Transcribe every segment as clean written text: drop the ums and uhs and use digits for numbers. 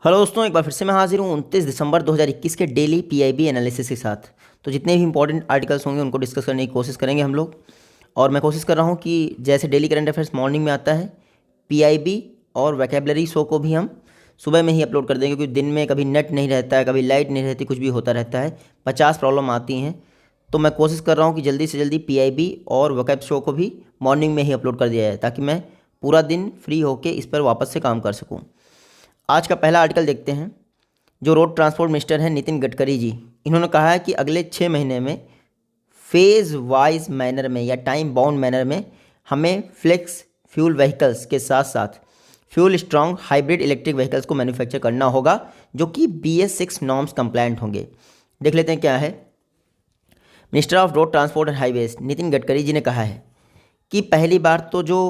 Hello दोस्तों, एक बार फिर से मैं हाजिर हूँ 29 दिसंबर 2021 के डेली पीआईबी एनालिसिस के साथ। तो जितने भी इंपॉर्टेंट आर्टिकल्स होंगे उनको डिस्कस करने की कोशिश करेंगे हम लोग। और मैं कोशिश कर रहा हूँ कि जैसे डेली करंट अफेयर्स मॉर्निंग में आता है, पीआईबी और वोकैबुलरी शो को भी हम सुबह में ही अपलोड कर देंगे, क्योंकि दिन में कभी नेट नहीं रहता है, कभी लाइट नहीं रहती, कुछ भी होता रहता है, 50 प्रॉब्लम आती हैं। तो मैं कोशिश कर रहा हूँ कि जल्दी से जल्दी पीआईबी और वोकैब शो को भी मॉर्निंग में ही अपलोड कर दिया जाए, ताकि मैं पूरा दिन फ्री होकर इस पर वापस से काम कर सकूँ। आज का पहला आर्टिकल देखते हैं। जो रोड ट्रांसपोर्ट मिनिस्टर हैं नितिन गडकरी जी, इन्होंने कहा है कि अगले 6 महीने में फेज़ वाइज मैनर में या टाइम बाउंड मैनर में हमें फ्लेक्स फ्यूल व्हीकल्स के साथ साथ fuel strong hybrid electric vehicles को मैन्युफैक्चर करना होगा, जो कि BS6 नॉर्म्स कंप्लायंट होंगे। देख लेते हैं क्या है। Minister of road transport and highways Nitin Gadkari ji ने कहा है कि पहली बार तो जो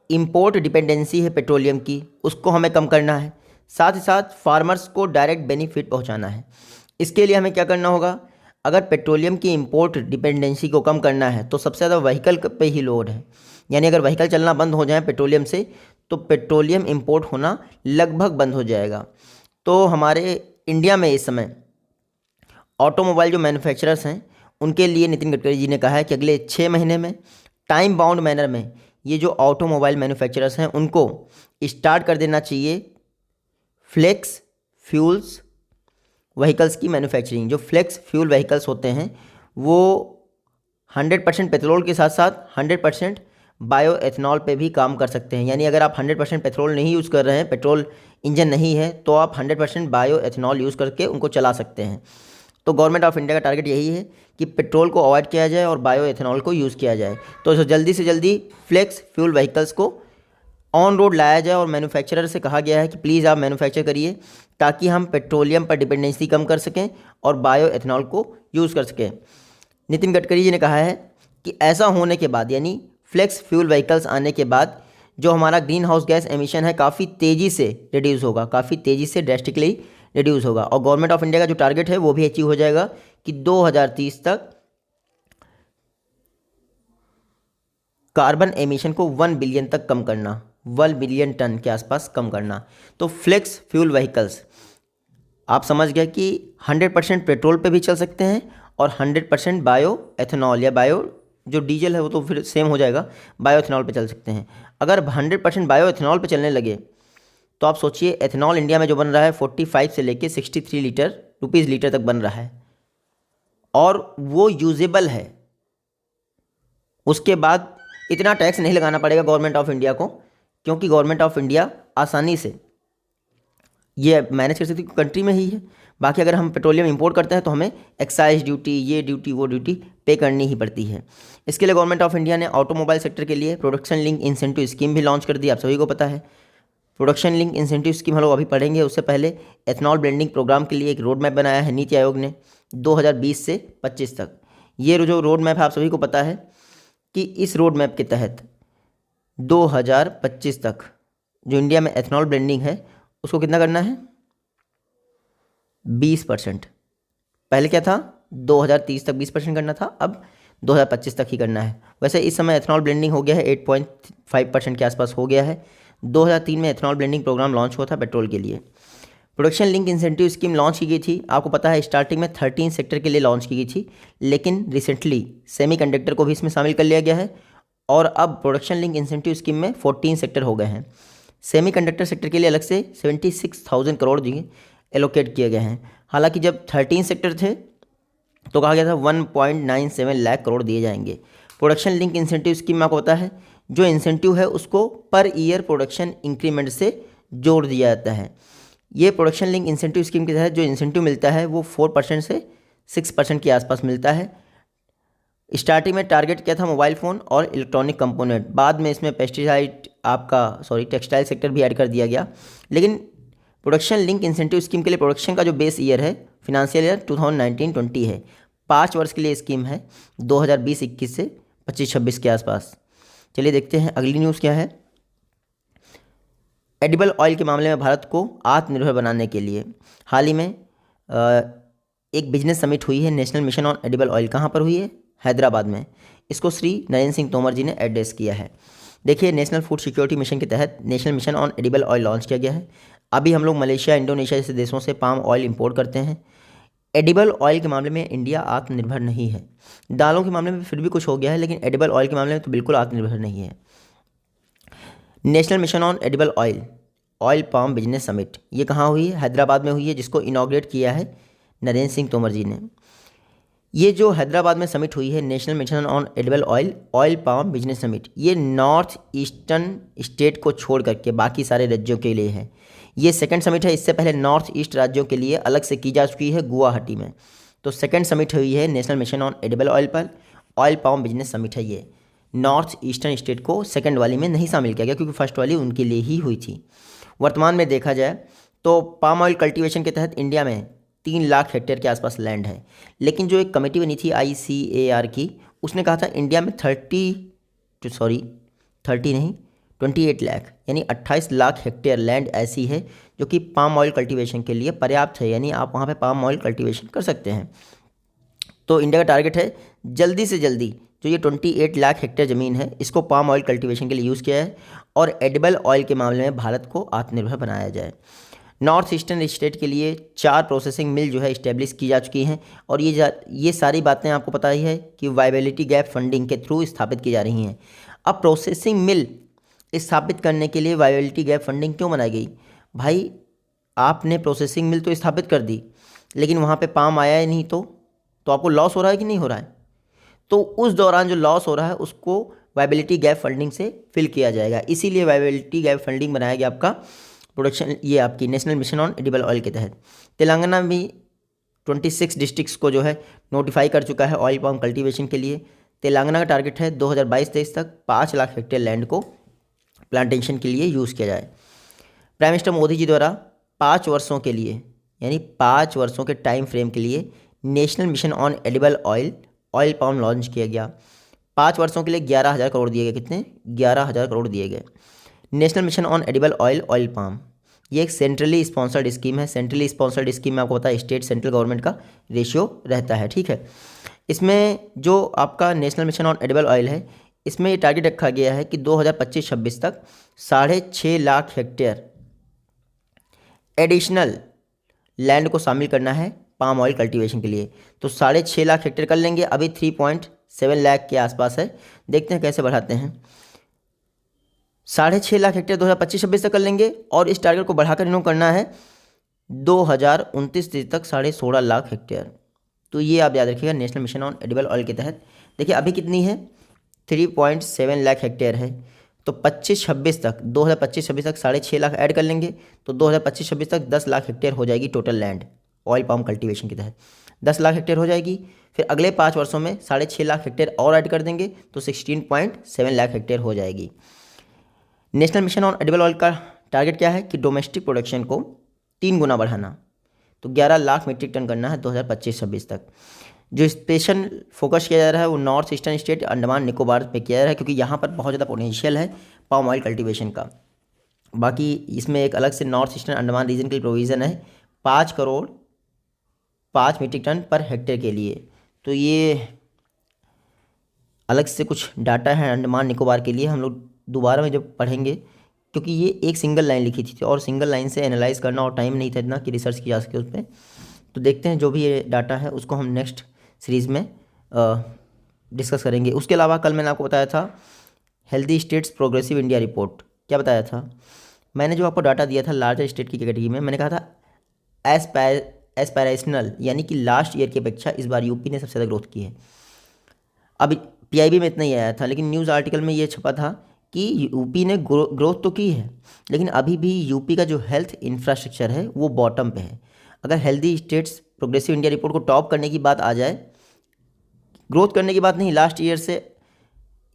इम्पोर्ट डिपेंडेंसी है पेट्रोलियम की, उसको हमें कम करना है। साथ ही साथ फार्मर्स को डायरेक्ट बेनिफिट पहुंचाना है। इसके लिए हमें क्या करना होगा? अगर पेट्रोलियम की इंपोर्ट डिपेंडेंसी को कम करना है तो सबसे ज़्यादा व्हीकल पे ही लोड है। यानी अगर व्हीकल चलना बंद हो जाए पेट्रोलियम से, तो पेट्रोलियम इंपोर्ट होना लगभग बंद हो जाएगा। तो हमारे इंडिया में इस समय ऑटोमोबाइल जो मैन्युफैक्चरर्स हैं, उनके लिए नितिन गडकरी जी ने कहा है कि अगले 6 महीने में टाइम बाउंड मैनर में ये जो ऑटोमोबाइल मैन्युफैक्चरर्स हैं उनको स्टार्ट कर देना चाहिए फ्लेक्स फ्यूल्स व्हीकल्स की मैन्युफैक्चरिंग। जो फ्लेक्स फ्यूल व्हीकल्स होते हैं वो 100% पेट्रोल के साथ साथ 100% बायो एथनॉल पे भी काम कर सकते हैं। यानी अगर आप 100% पेट्रोल नहीं यूज़ कर रहे हैं, पेट्रोल इंजन नहीं है, तो आप 100% बायो एथनॉल यूज़ करके उनको चला सकते हैं। तो गवर्नमेंट ऑफ इंडिया का टारगेट यही है कि पेट्रोल को अवॉइड किया जाए और बायो एथनॉल को यूज़ किया जाए। तो जल्दी से जल्दी फ्लेक्स फ्यूल व्हीकल्स को ऑन रोड लाया जाए और मैन्युफैक्चरर से कहा गया है कि प्लीज़ आप मैन्युफैक्चर करिए, ताकि हम पेट्रोलियम पर डिपेंडेंसी कम कर सकें और बायो एथनॉल को यूज़ कर सकें। नितिन गडकरी जी ने कहा है कि ऐसा होने के बाद, यानी फ्लेक्स फ्यूल व्हीकल्स आने के बाद, जो हमारा ग्रीन हाउस गैस एमिशन है काफ़ी तेज़ी से रिड्यूस होगा, काफ़ी तेज़ी से ड्रेस्टिकली रिड्यूस होगा। और गवर्नमेंट ऑफ इंडिया का जो टारगेट है वो भी अचीव हो जाएगा कि 2030 तक कार्बन एमिशन को 1 बिलियन तक कम करना, 1 बिलियन टन के आसपास कम करना। तो फ्लेक्स फ्यूल व्हीकल्स आप समझ गए कि 100% पेट्रोल पे भी चल सकते हैं और 100% बायो एथनॉल या बायो जो डीजल है वो तो फिर सेम हो जाएगा, बायो एथनॉल पे चल सकते हैं। अगर 100% बायो एथनॉल पे चलने लगे तो आप सोचिए, एथनॉल इंडिया में जो बन रहा है 45 से लेके 63 रुपीज़ लीटर तक बन रहा है और वो यूजेबल है। उसके बाद इतना टैक्स नहीं लगाना पड़ेगा गवर्नमेंट ऑफ इंडिया को, क्योंकि गवर्नमेंट ऑफ इंडिया आसानी से ये मैनेज कर सकती है, कंट्री में ही है। बाकी अगर हम पेट्रोलियम इंपोर्ट करते हैं तो हमें एक्साइज ड्यूटी, ये ड्यूटी, वो ड्यूटी पे करनी ही पड़ती है। इसके लिए गवर्नमेंट ऑफ इंडिया ने ऑटोमोबाइल सेक्टर के लिए प्रोडक्शन लिंक इंसेंटिव स्कीम भी लॉन्च कर दी, आप सभी को पता है। प्रोडक्शन लिंक इंसेंटिव स्कीम हम लोग अभी पढ़ेंगे, उससे पहले एथनॉल ब्लेंडिंग प्रोग्राम के लिए एक रोड मैप बनाया है नीति आयोग ने 2020 से 25 तक। ये जो रोड मैप है आप सभी को पता है कि इस रोड मैप के तहत 2025 तक जो इंडिया में एथनॉल ब्लेंडिंग है उसको कितना करना है? 20%। पहले क्या था? 2030 तक 20% करना था, अब 2025 तक ही करना है। वैसे इस समय एथनॉल ब्लेंडिंग हो गया है, 8.5% के आसपास हो गया है। 2003 में एथनॉल ब्लेंडिंग प्रोग्राम लॉन्च हुआ था पेट्रोल के लिए। Production link incentive scheme launch की गई थी, आपको पता है स्टार्टिंग में 13 सेक्टर के लिए लॉन्च की गई थी, लेकिन रिसेंटली सेमीकंडक्टर को भी इसमें शामिल कर लिया गया है और अब प्रोडक्शन लिंक इंसेंटिव स्कीम में 14 सेक्टर हो गए हैं। सेमीकंडक्टर सेक्टर के लिए अलग से 76,000 करोड़ दिए एलोकेट किए गए हैं। हालांकि जब 13 सेक्टर थे तो कहा गया था 1.97 लाख करोड़ दिए जाएंगे। प्रोडक्शन लिंक इंसेंटिव स्कीम में आपको पता है जो इंसेंटिव है उसको पर ईयर प्रोडक्शन इंक्रीमेंट से जोड़ दिया जाता है। ये प्रोडक्शन लिंक इंसेंटिव स्कीम के तहत जो इंसेंटिव मिलता है वो 4% से 6% के आसपास मिलता है। स्टार्टिंग में टारगेट क्या था? मोबाइल फ़ोन और इलेक्ट्रॉनिक कंपोनेंट। बाद में इसमें पेस्टिसाइड टेक्सटाइल सेक्टर भी ऐड कर दिया गया। लेकिन प्रोडक्शन लिंक इंसेंटिव स्कीम के लिए प्रोडक्शन का जो बेस ईयर है फिनेंशियल ईयर 2019-20 है। 5 वर्ष के लिए स्कीम है, 2020-21 से 25-26 के आसपास। चलिए देखते हैं अगली न्यूज़ क्या है। एडिबल ऑयल के मामले में भारत को आत्मनिर्भर बनाने के लिए हाल ही में एक बिजनेस समिट हुई है, national mission on edible oil. कहाँ पर हुई है? हैदराबाद में। इसको श्री नरेंद्र सिंह तोमर जी ने एड्रेस किया है। देखिए, नेशनल फूड सिक्योरिटी मिशन के तहत national mission on edible oil launch किया गया है। अभी हम लोग मलेशिया, इंडोनेशिया जैसे देशों से पाम ऑयल इंपोर्ट करते हैं। एडिबल ऑयल के मामले में इंडिया आत्मनिर्भर नहीं है। दालों के मामले में फिर भी कुछ हो गया है, लेकिन एडिबल ऑयल के मामले में तो बिल्कुल आत्मनिर्भर नहीं है। National mission on edible oil, oil palm business summit, ये कहाँ हुई है? हैदराबाद में हुई है, जिसको इनॉग्रेट किया है नरेंद्र सिंह तोमर जी ने। ये जो हैदराबाद में समिट हुई है, national mission on edible oil, oil palm business summit, ये नॉर्थ ईस्टर्न स्टेट को छोड़ करके बाकी सारे राज्यों के लिए है। ये सेकंड समिट है। इससे पहले नॉर्थ ईस्ट राज्यों के लिए अलग से की जा चुकी है गुवाहाटी में। तो सेकंड समिट हुई है national mission on edible oil पर, ऑयल पाम बिजनेस समिट है ये। नॉर्थ ईस्टर्न स्टेट को सेकंड वाली में नहीं शामिल किया गया, क्योंकि फर्स्ट वाली उनके लिए ही हुई थी। वर्तमान में देखा जाए तो पाम ऑयल कल्टीवेशन के तहत इंडिया में 3 लाख हेक्टेयर के आसपास लैंड है। लेकिन जो एक कमेटी बनी थी ICAR की, उसने कहा था इंडिया में 30 नहीं 28 लाख यानी 28 लाख हेक्टेयर लैंड ऐसी है जो कि पाम ऑयल कल्टीवेशन के लिए पर्याप्त है, यानी आप वहाँ पे पाम ऑयल कल्टीवेशन कर सकते हैं। तो इंडिया का टारगेट है जल्दी से जल्दी जो ये 28 लाख हेक्टेयर ज़मीन है, इसको पाम ऑयल कल्टीवेशन के लिए यूज़ किया है और एडिबल ऑयल के मामले में भारत को आत्मनिर्भर बनाया जाए। नॉर्थ ईस्टर्न स्टेट के लिए 4 प्रोसेसिंग मिल जो है इस्टेब्लिश की जा चुकी हैं, और ये सारी बातें आपको पता ही है कि वायबिलिटी गैप फंडिंग के थ्रू स्थापित की जा रही हैं। अब प्रोसेसिंग मिल स्थापित करने के लिए वायबिलिटी गैप फंडिंग क्यों बनाई गई? भाई, आपने प्रोसेसिंग मिल तो स्थापित कर दी, लेकिन वहाँ पे पाम आया ही नहीं, तो आपको लॉस हो रहा है कि नहीं हो रहा है? तो उस दौरान जो लॉस हो रहा है उसको वायबिलिटी गैप फंडिंग से फिल किया जाएगा। इसीलिए वायबिलिटी गैप फंडिंग बनाया गया आपका प्रोडक्शन, ये आपकी national mission on edible oil के तहत। तेलंगाना भी 26 डिस्ट्रिक्ट्स को जो है नोटिफाई कर चुका है ऑयल पाम कल्टीवेशन के लिए। तेलंगाना का टारगेट है 2022-23 तक 5 लाख हेक्टेयर लैंड को प्लांटेशन के लिए यूज़ किया जाए। प्राइम मिनिस्टर मोदी जी द्वारा 5 वर्षों के लिए, यानी 5 वर्षों के टाइम फ्रेम के लिए national mission on edible oil, oil palm launch किया गया। 5 वर्षों के लिए 11,000 करोड़ दिए गए। कितने? 11,000 करोड़ दिए गए। National mission on edible oil, oil palm, ये एक सेंट्रली स्पॉन्सर्ड स्कीम है। सेंट्रली स्पॉन्सर्ड स्कीम में आपको पता है स्टेट सेंट्रल गवर्नमेंट का रेशियो रहता है, ठीक है। इसमें जो आपका national mission on edible oil है, इसमें ये टारगेट रखा गया है कि 2025-26 तक 6.5 लाख हेक्टेयर एडिशनल लैंड को शामिल करना है पाम ऑयल कल्टीवेशन के लिए। तो 6.5 लाख हेक्टेयर कर लेंगे। अभी 3.7 लाख के आसपास है, देखते हैं कैसे बढ़ाते हैं। 6.5 लाख हेक्टेयर 2025-26 तक कर लेंगे, और इस टारगेट को बढ़ाकर इन्हों करना है 2029-30 तक 16.5 लाख हेक्टेयर। तो ये आप याद रखिएगा national mission on edible oil के तहत। देखिए अभी कितनी है, 3.7 लाख हेक्टेयर है। तो 25-26 तक, 2025-26 तक 6.5 लाख ऐड कर लेंगे, तो 2025-26 तक 10 लाख हेक्टेयर हो जाएगी total land oil palm cultivation के तहत। 10 लाख हेक्टेयर हो जाएगी। फिर अगले 5 वर्षों में 6.5 लाख हेक्टेयर और ऐड कर देंगे, तो 16.7 लाख हेक्टेयर हो जाएगी। National mission on edible oil का टारगेट क्या है कि डोमेस्टिक प्रोडक्शन को 3 गुना बढ़ाना, तो 11 लाख मीट्रिक टन करना है 2025-26 तक। जो स्पेशल फोकस किया जा रहा है वो north eastern state, Andaman Nicobar पे किया जा रहा है, क्योंकि यहाँ पर बहुत ज़्यादा पोटेंशियल है पाम ऑयल कल्टीवेशन का। बाकी इसमें एक अलग से नॉर्थ ईस्टर्न अंडमान रीजन के लिए प्रोविज़न है 5 crore 5 metric ton per hectare के लिए। तो ये अलग से कुछ डाटा है अंडमान निकोबार के लिए, हम लोग दोबारा में जब पढ़ेंगे, क्योंकि ये एक सिंगल लाइन लिखी थी और सिंगल लाइन से एनालाइज करना और टाइम नहीं था इतना कि रिसर्च की जा सके उस पर। तो देखते हैं जो भी ये डाटा है उसको हम नेक्स्ट सीरीज़ में डिस्कस करेंगे। उसके अलावा कल मैंने आपको बताया था healthy states progressive India report. क्या बताया था मैंने? जो आपको डाटा दिया था लार्जर स्टेट की कैटेगरी में, मैंने कहा था एस्पायरेशनल, यानी कि लास्ट ईयर की अपेक्षा इस बार यूपी ने सबसे ज़्यादा ग्रोथ की है। अब PIB में इतना ही आया था, लेकिन न्यूज़ आर्टिकल में ये छपा था कि यूपी ने ग्रोथ तो की है, लेकिन अभी भी यूपी का जो हेल्थ इंफ्रास्ट्रक्चर है वो बॉटम पे है। अगर healthy states progressive India report को टॉप करने की बात आ जाए, ग्रोथ करने की बात नहीं, लास्ट ईयर से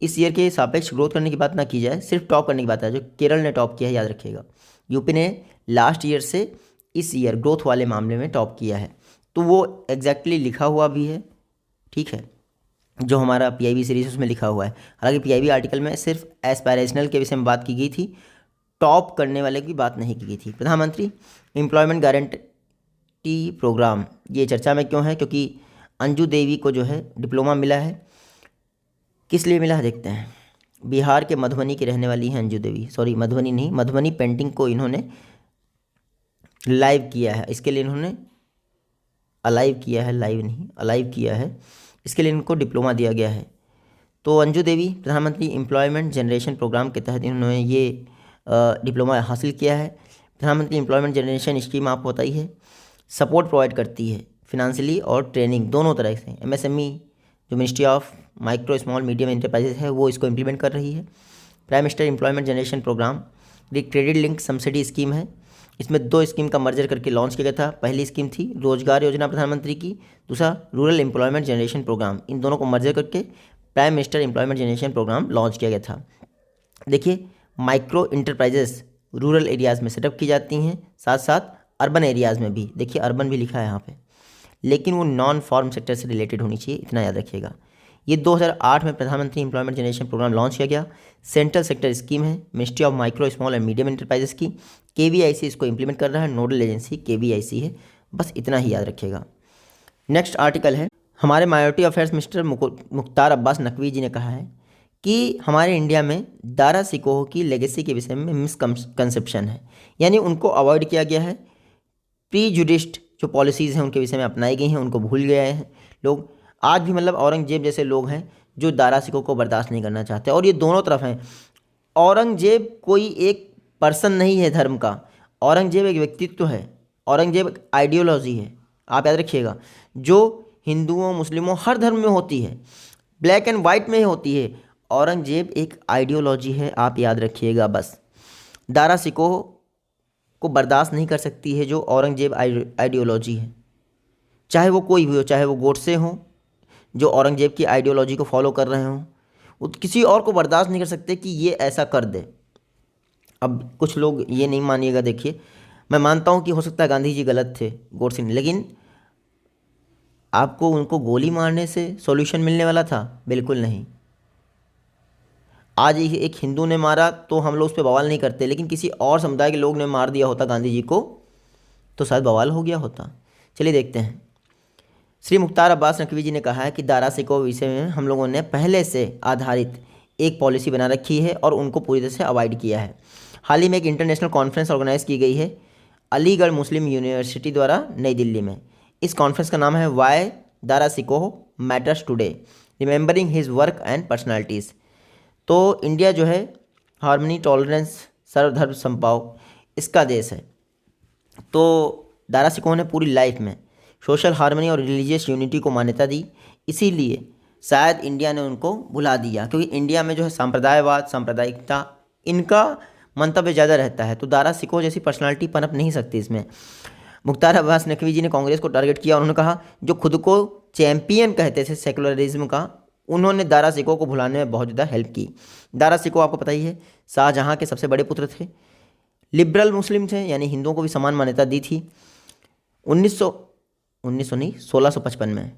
इस ईयर के सापेक्ष ग्रोथ करने की बात ना की जाए, सिर्फ टॉप करने की बात है, जो केरल ने टॉप किया है, याद रखिएगा। यूपी ने लास्ट ईयर से इस ईयर ग्रोथ वाले मामले में टॉप किया है, तो वो एग्जैक्टली लिखा हुआ भी है, ठीक है, जो हमारा PIB सीरीज उसमें लिखा हुआ है। हालांकि PIB आर्टिकल में सिर्फ एस्पायरेशनल के विषय में बात की गई थी, टॉप करने वाले की बात नहीं की गई थी। प्रधानमंत्री एम्प्लॉयमेंट गारंटी प्रोग्राम, ये चर्चा में क्यों है? क्योंकि अंजू देवी को जो है डिप्लोमा मिला है। किस लिए मिला है देखते हैं। बिहार के मधुबनी की रहने वाली हैं अंजू देवी, सॉरी मधुबनी नहीं, मधुबनी पेंटिंग को इन्होंने लाइव किया है, इसके लिए इन्होंने अलाइव किया है, लाइव नहीं अलाइव किया है, इसके लिए इनको डिप्लोमा दिया गया है। तो अंजू देवी प्रधानमंत्री एम्प्लॉयमेंट जनरेशन प्रोग्राम के तहत इन्होंने ये डिप्लोमा हासिल किया है। प्रधानमंत्री एम्प्लॉयमेंट जनरेशन स्कीम आपको पता ही है, सपोर्ट प्रोवाइड करती है फिनेंशियली और ट्रेनिंग दोनों तरह से। एमएसएमई जो ministry of micro small medium enterprises है वो इसको इम्प्लीमेंट कर रही है। Prime minister employment generation programme credit link subsidy scheme है, इसमें दो स्कीम का मर्जर करके लॉन्च किया गया था। पहली स्कीम थी रोजगार योजना प्रधानमंत्री की, दूसरा रूरल एम्प्लॉयमेंट जनरेशन प्रोग्राम, इन दोनों को मर्जर करके prime minister employment generation programme launch किया गया था। देखिए माइक्रो इंटरप्राइजेस रूरल एरियाज़ में सेटअप की जाती हैं, साथ साथ अर्बन एरियाज़ में भी, देखिए अर्बन भी लिखा है यहाँ पे, लेकिन वो नॉन फार्म सेक्टर से रिलेटेड होनी चाहिए, इतना याद रखिएगा। ये 2008 में प्रधानमंत्री एम्प्लॉयमेंट जनरेशन प्रोग्राम लॉन्च किया गया। सेंट्रल सेक्टर स्कीम है ministry of micro small and medium enterprises की। केवीआईसी इसको इंप्लीमेंट कर रहा है, नोडल एजेंसी केवीआईसी है, बस इतना ही याद रखिएगा। नेक्स्ट आर्टिकल है, हमारे minority affairs minister Mukhtar Abbas Naqvi ji ने कहा है कि हमारे इंडिया में दारा सिकोह की लेगेसी के विषय में मिसकंसेप्शन है, यानी उनको अवॉइड किया गया है। प्रीजुडिस्ड जो पॉलिसीज़ हैं उनके विषय में अपनाई गई हैं, उनको भूल गए हैं लोग। आज भी मतलब औरंगजेब जैसे लोग हैं जो दारा सिकोह को बर्दाश्त नहीं करना चाहते, और ये दोनों तरफ हैं। औरंगजेब कोई एक पर्सन नहीं है धर्म का, औरंगजेब एक व्यक्तित्व है, औरंगजेब एक आइडियोलॉजी है, आप याद रखिएगा, जो हिंदुओं मुस्लिमों हर धर्म में होती है, ब्लैक एंड वाइट में ही होती है। औरंगजेब एक आइडियोलॉजी है, आप याद रखिएगा बस। दारा सिकोह को बर्दाश्त नहीं कर सकती है जो औरंगजेब आइडियोलॉजी है, चाहे वो कोई भी हो, चाहे वो गोडसे हो जो औरंगजेब की आइडियोलॉजी को फॉलो कर रहे हों, वो किसी और को बर्दाश्त नहीं कर सकते कि ये ऐसा कर दे। अब कुछ लोग ये नहीं मानिएगा, देखिए मैं मानता हूँ कि हो सकता है गांधी जी गलत थे गोडसे ने, लेकिन आपको उनको गोली मारने से सॉल्यूशन मिलने वाला था? बिल्कुल नहीं। आज एक हिंदू ने मारा तो हम लोग उस पर बवाल नहीं करते, लेकिन किसी और समुदाय के लोग ने मार दिया होता गांधी जी को तो शायद बवाल हो गया होता। चलिए देखते हैं। श्री मुख्तार अब्बास नकवी जी ने कहा है कि दारा सिकोह विषय में हम लोगों ने पहले से आधारित एक पॉलिसी बना रखी है और उनको पूरी तरह से अवॉइड किया है। हाल ही में एक इंटरनेशनल कॉन्फ्रेंस ऑर्गेनाइज की गई है अलीगढ़ मुस्लिम यूनिवर्सिटी द्वारा नई दिल्ली में। इस कॉन्फ्रेंस का नाम है why Dara Shikoh matters today, remembering his work and personalities. तो इंडिया जो है हार्मनी, टॉलरेंस, सर्वधर्म संभाव इसका देश है। तो दारा सिकोह ने पूरी लाइफ में सोशल हार्मनी और रिलीजियस यूनिटी को मान्यता दी, इसीलिए शायद इंडिया ने उनको भुला दिया, क्योंकि इंडिया में जो है सांप्रदायवाद, सांप्रदायिकता, इनका मंतव्य ज़्यादा रहता है। तो दारा सिकोह जैसी पर्सनालिटी पनप नहीं सकती इसमें। मुख्तार अब्बास नकवी जी ने कांग्रेस को टारगेट किया, उन्होंने कहा जो खुद को चैम्पियन कहते थे सेकुलरिज्म का, उन्होंने दारा सिकोह को भुलाने में बहुत ज़्यादा हेल्प की। दारा सिकोह आपको पता ही है शाहजहाँ के सबसे बड़े पुत्र थे, लिबरल मुस्लिम थे, यानी हिंदुओं को भी समान मान्यता दी थी। 1900 नहीं 1655 में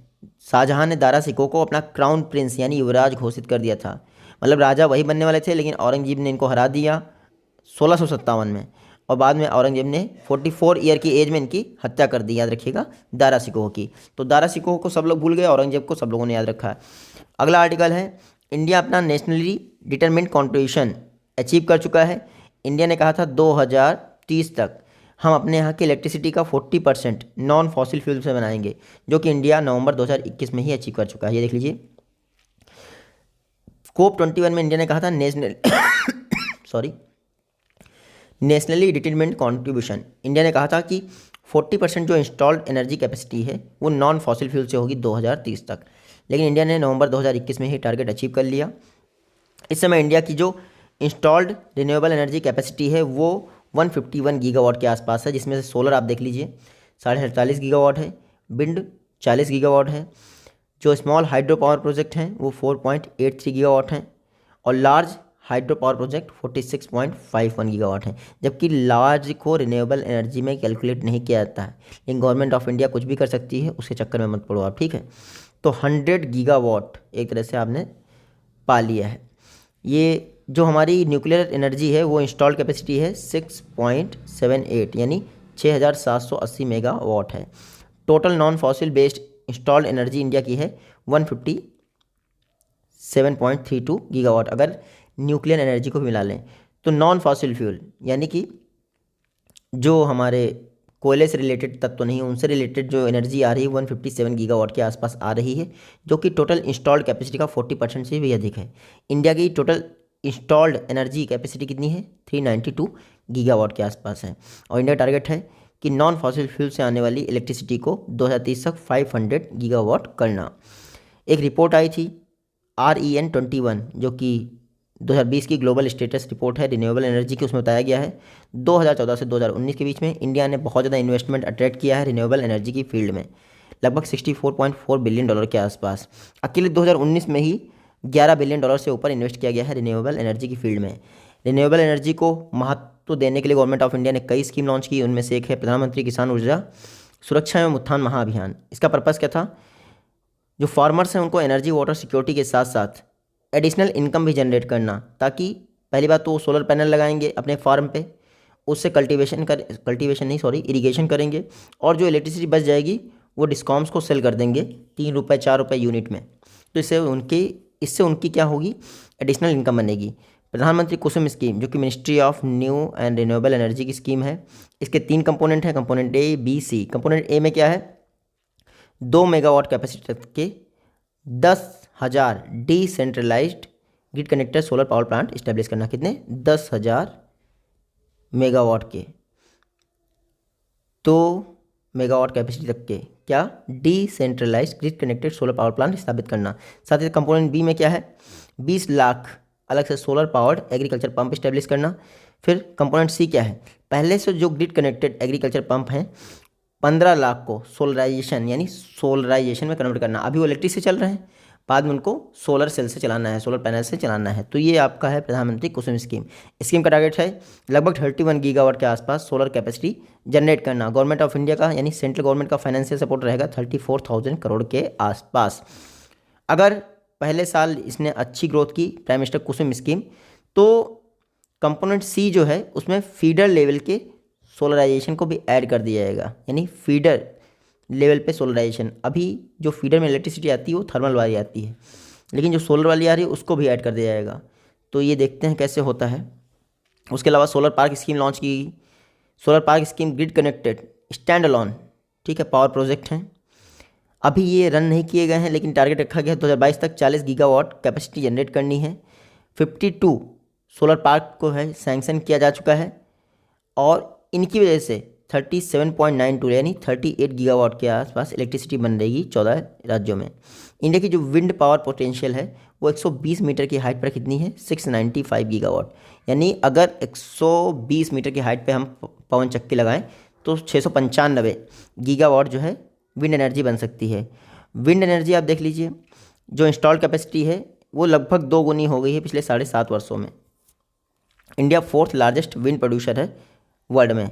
शाहजहाँ ने दारा सिकोह को अपना क्राउन प्रिंस यानी युवराज घोषित कर दिया था। मतलब राजा वही बनने वाले थे, लेकिन औरंगजेब ने इनको हरा दिया 1657 में, और बाद में औरंगजेब ने 44 ईयर की एज में इनकी हत्या कर दी, याद रखिएगा, दारा सिकोह की। तो दारा सिकोह को सब लोग भूल गए, औरंगजेब को सब लोगों ने याद रखा है। अगला आर्टिकल है, इंडिया अपना नेशनली डिटरमिन्ड कॉन्ट्रीब्यूशन अचीव कर चुका है। इंडिया ने कहा था 2030 तक हम अपने यहाँ की इलेक्ट्रिसिटी का 40% नॉन फॉसिल फ्यूल से बनाएंगे, जो कि इंडिया नवंबर 2021 में ही अचीव कर चुका है। ये देख लीजिए। COP21 में इंडिया ने कहा था नेशनली डिटरमिन्ड कॉन्ट्रीब्यूशन, इंडिया ने कहा था कि 40% जो इंस्टॉल्ड एनर्जी कैपेसिटी है वो नॉन फॉसिल फ्यूल से होगी 2030 तक, लेकिन इंडिया ने नवंबर 2021 में ही टारगेट अचीव कर लिया। इस समय इंडिया की जो इंस्टॉल्ड रिन्यूएबल एनर्जी कैपेसिटी है वो 151 गीगावाट के आसपास है, जिसमें से सोलर आप देख लीजिए 48.5 गीगावाट है, विंड 40 गीगावाट है, जो स्मॉल हाइड्रो पावर प्रोजेक्ट हैं वो 4.83 गीगावाट हैं, और large hydro power project 46.51 gigawatt हैं। जबकि लार्ज को रिन्यूएबल एनर्जी में कैलकुलेट नहीं किया जाता है, लेकिन गवर्नमेंट ऑफ इंडिया कुछ भी कर सकती है, उसके चक्कर में मत पड़ो आप, ठीक है। तो 100 गीगावाट एक तरह से आपने पा लिया है। ये जो हमारी न्यूक्लियर एनर्जी है वो इंस्टॉल्ड कैपेसिटी है 6.78 यानी 6780 मेगावाट है। Total non fossil based installed energy India की है 157.32 गीगावाट, अगर न्यूक्लियर एनर्जी को भी मिला लें। तो नॉन फॉसिल फ्यूल यानी कि जो हमारे कोयले से रिलेटेड तत्व नहीं है, उनसे रिलेटेड जो एनर्जी आ रही है 157 गीगावाट के आसपास आ रही है, जो कि टोटल इंस्टॉल्ड कैपेसिटी का 40% से भी अधिक है। इंडिया की टोटल इंस्टॉल्ड एनर्जी कैपेसिटी कितनी है? 392 गीगावाट के आसपास है। और इंडिया का टारगेट है कि नॉन फॉसिल फ्यूल से आने वाली इलेक्ट्रिसिटी को 2030 तक 500 गीगावाट करना। एक रिपोर्ट आई थी REN21 जो कि 2020 की ग्लोबल स्टेटस रिपोर्ट है रिन्यूएबल एनर्जी की। उसमें बताया गया है 2014 से 2019 के बीच में इंडिया ने बहुत ज़्यादा इन्वेस्टमेंट अट्रैक्ट किया है रिन्यूएबल एनर्जी की फील्ड में, लगभग $64.4 बिलियन के आसपास। अकेले 2019 में ही $11 बिलियन से ऊपर इन्वेस्ट किया गया है रिन्यूएबल एनर्जी की फील्ड में। रिन्यूएबल एनर्जी को महत्व देने के लिए गवर्नमेंट ऑफ इंडिया ने कई स्कीम लॉन्च की। उनमें से एक है प्रधानमंत्री किसान ऊर्जा सुरक्षा एवं उत्थान महाअभियान। इसका पर्पज़ क्या था? जो फार्मर्स हैं उनको एनर्जी वाटर सिक्योरिटी के साथ साथ एडिशनल इनकम भी जनरेट करना, ताकि पहली बात तो वो सोलर पैनल लगाएंगे अपने फार्म पे, उससे इरिगेशन करेंगे, और जो इलेक्ट्रिसिटी बच जाएगी वो डिस्कॉम्स को सेल कर देंगे 3 रुपये 4 रुपये यूनिट में। तो इससे उनकी क्या होगी? एडिशनल इनकम बनेगी। प्रधानमंत्री कुसुम स्कीम जो कि ministry of new and renewable energy की स्कीम है, इसके 3 कंपोनेंट हैं, component A, B, C। Component A में क्या है? 2 मेगावाट कैपेसिटी तक के 10,000 decentralised grid connected solar power plant establish करना। कितने? 10,000 मेगावाट के, 2 मेगावाट कैपेसिटी तक के क्या? Decentralised grid connected solar power plant स्थापित करना। साथ ही कंपोनेंट बी में क्या है? 20 लाख अलग से solar powered agriculture pump establish करना। फिर कंपोनेंट सी क्या है? पहले से जो ग्रिड कनेक्टेड एग्रीकल्चर पंप हैं 15 लाख को सोलराइजेशन में कन्वर्ट करना। अभी वो इलेक्ट्रिक से चल रहे हैं, बाद में उनको सोलर सेल से चलाना है, सोलर पैनल से चलाना है। तो ये आपका है प्रधानमंत्री कुसुम स्कीम का टारगेट है लगभग 31 गीगावाट के आसपास सोलर कैपेसिटी जनरेट करना। गवर्नमेंट ऑफ इंडिया का यानी सेंट्रल गवर्नमेंट का फाइनेंशियल सपोर्ट रहेगा 34,000 करोड़ के आसपास। अगर पहले साल इसने अच्छी ग्रोथ की प्राइम मिनिस्टर कुसुम स्कीम, तो कंपोनेंट सी जो है उसमें फीडर लेवल के सोलराइजेशन को भी ऐड कर दिया जाएगा, यानी फीडर लेवल पे सोलराइजेशन। अभी जो फीडर में इलेक्ट्रिसिटी आती है वो थर्मल वाली आती है, लेकिन जो सोलर वाली आ रही है उसको भी ऐड कर दिया जाएगा। तो ये देखते हैं कैसे होता है। उसके अलावा सोलर पार्क स्कीम लॉन्च की। Solar park scheme grid connected stand alone, ठीक है, पावर प्रोजेक्ट हैं। अभी ये रन नहीं किए गए हैं, लेकिन टारगेट रखा गया है 2022 तक 40 गीगावाट कैपेसिटी जनरेट करनी है। 52 सोलर पार्क को है सैंक्शन किया जा चुका है, और इनकी वजह से 37.92 यानी 38 गीगावाट के आसपास इलेक्ट्रिसिटी बन रहेगी 14 राज्यों में। इंडिया की जो विंड पावर पोटेंशियल है वो 120 मीटर की हाइट पर कितनी है? 695 गीगावाट। यानी अगर 120 मीटर की हाइट पे हम पवन चक्की लगाएं तो 695 गीगावाट जो है विंड एनर्जी बन सकती है। विंड एनर्जी आप देख लीजिए, जो इंस्टॉल्ड कैपेसिटी है वो लगभग 2 गुनी हो गई है पिछले 7.5 वर्षों में। India 4th largest wind producer है वर्ल्ड में।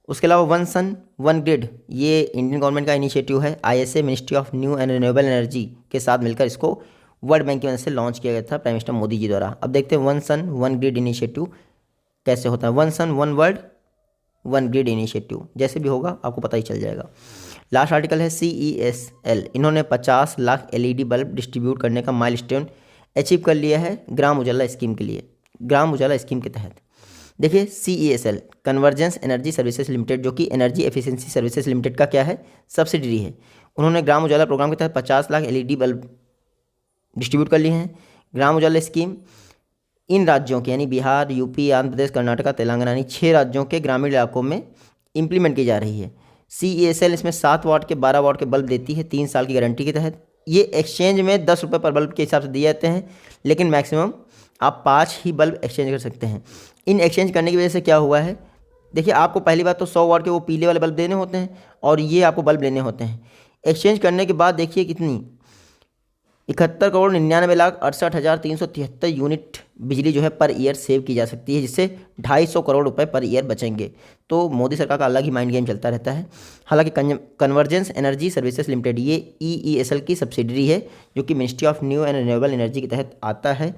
उसके अलावा वन सन वन ग्रिड, ये इंडियन गवर्नमेंट का इनिशिएटिव है। ISA ministry of new and renewable energy के साथ मिलकर इसको वर्ल्ड बैंक की मदद से लॉन्च किया गया था प्राइम मिनिस्टर मोदी जी द्वारा। अब देखते हैं one sun one grid initiative कैसे होता है। One sun one world one grid initiative जैसे भी होगा आपको पता ही चल जाएगा। लास्ट आर्टिकल है CESL, इन्होंने 50 लाख LED बल्ब डिस्ट्रीब्यूट करने का माइलस्टोन अचीव कर लिया है ग्राम उजाला स्कीम के लिए, ग्राम उजाला स्कीम के तहत। देखिए CESL convergence energy services limited, जो कि एनर्जी एफिशिएंसी सर्विसेज लिमिटेड का क्या है? सब्सिडरी है। उन्होंने ग्राम उजाला प्रोग्राम के तहत 50 लाख LED बल्ब डिस्ट्रीब्यूट कर लिए हैं। ग्राम उजाला स्कीम इन राज्यों के यानी बिहार, यूपी, आंध्र प्रदेश, कर्नाटका, तेलंगाना यानी 6 राज्यों के ग्रामीण इलाकों में इम्प्लीमेंट की जा रही है। CESL इसमें 7 वाट के 12 वाट के बल्ब देती है 3 साल की गारंटी के तहत। ये एक्सचेंज में 10 रुपये पर बल्ब के हिसाब से दिए जाते हैं, लेकिन मैक्सिमम आप 5 ही बल्ब एक्सचेंज कर सकते हैं। इन एक्सचेंज करने की वजह से क्या हुआ है? देखिए, आपको पहली बात तो 100 वाट के वो पीले वाले बल्ब देने होते हैं, और ये आपको बल्ब लेने होते हैं। एक्सचेंज करने के बाद देखिए कितनी 71,99,68,373 यूनिट बिजली जो है पर ईयर सेव की जा सकती है, जिससे 250 करोड़ रुपए पर ईयर बचेंगे। तो मोदी सरकार का अलग ही माइंड गेम चलता रहता है। हालांकि कन्वर्जेंस एनर्जी सर्विसेज लिमिटेड ये EESL की सब्सिडरी है, जो कि ministry of new and renewable energy के तहत आता है,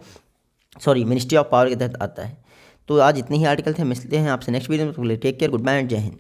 मिनिस्ट्री ऑफ पावर के तहत आता है। तो आज इतने ही आर्टिकल थे, मिलते हैं आपसे नेक्स्ट वीडियो में। Take care, goodbye and जय हिंद।